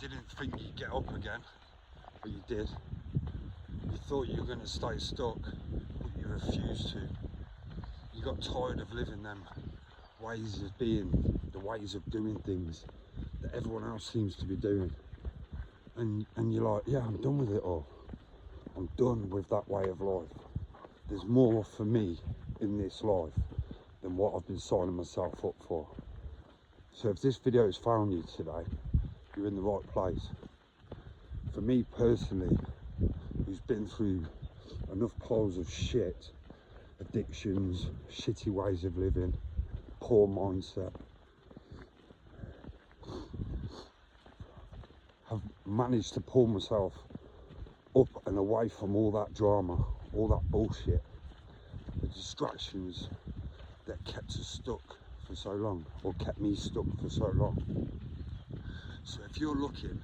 didn't think you'd get up again, but you did. You thought you were going to stay stuck, but you refused to. You got tired of living them ways of being, the ways of doing things that everyone else seems to be doing. And you're like, yeah, I'm done with it all. I'm done with that way of life. There's more for me in this life than what I've been signing myself up for. So if this video has found you today, you're in the right place. For me personally, who's been through enough piles of shit, addictions, shitty ways of living, poor mindset, have managed to pull myself up and away from all that drama, all that bullshit, the distractions that kept us stuck for so long, or kept me stuck for so long. So if you're looking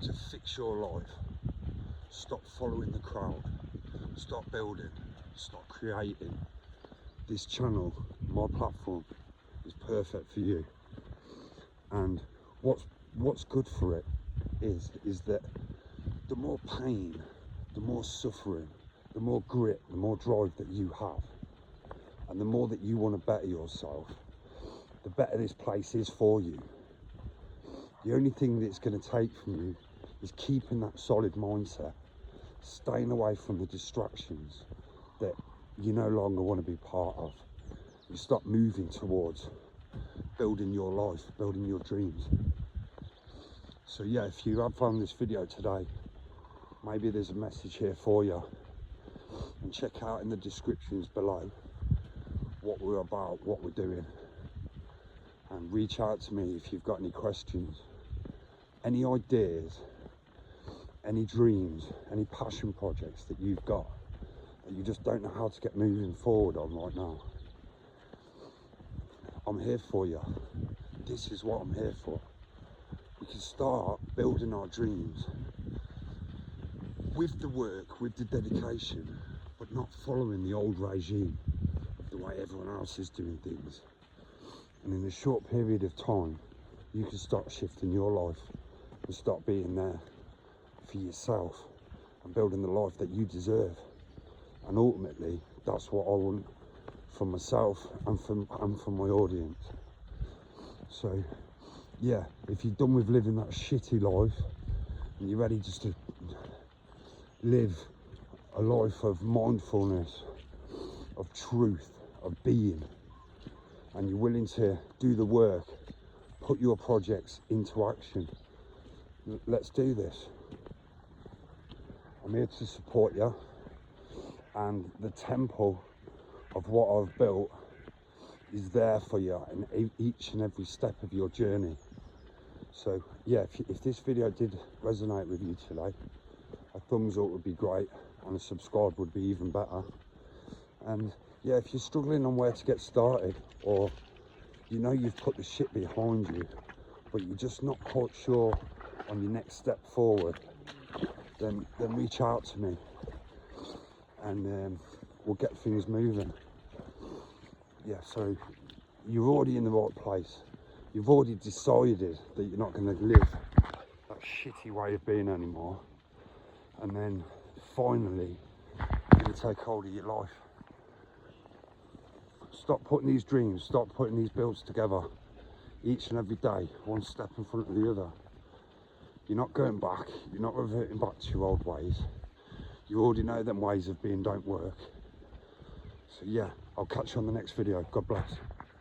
to fix your life, stop following the crowd, stop building, stop creating, this channel, my platform, is perfect for you. And what's good for it is that the more pain, the more suffering, the more grit, the more drive that you have, and the more that you want to better yourself, the better this place is for you. The only thing that it's going to take from you is keeping that solid mindset, staying away from the distractions that you no longer want to be part of. You start moving towards building your life, building your dreams. So yeah, if you have found this video today, maybe there's a message here for you. And check out in the descriptions below what we're about, what we're doing. And reach out to me if you've got any questions, any ideas, any dreams, any passion projects that you've got that you just don't know how to get moving forward on right now. I'm here for you. This is what I'm here for. We can start building our dreams with the work, with the dedication, but not following the old regime of the way everyone else is doing things. And in a short period of time, you can start shifting your life and start being there for yourself and building the life that you deserve. And ultimately, that's what I want for myself and from my audience. So yeah, if you're done with living that shitty life and you're ready just to live a life of mindfulness, of truth, of being, and you're willing to do the work, put your projects into action, let's do this. I'm here to support you, and the temple of what I've built is there for you in each and every step of your journey. So yeah, if this video did resonate with you today, a thumbs up would be great, and a subscribe would be even better. And yeah, if you're struggling on where to get started, or you know you've put the shit behind you, but you're just not quite sure on your next step forward, then reach out to me, and we'll get things moving. Yeah, so you're already in the right place. You've already decided that you're not going to live that shitty way of being anymore. And then finally, you're going to take hold of your life. Stop putting these dreams, stop putting these builds together each and every day, one step in front of the other. You're not going back, you're not reverting back to your old ways. You already know them ways of being don't work. So yeah, I'll catch you on the next video. God bless.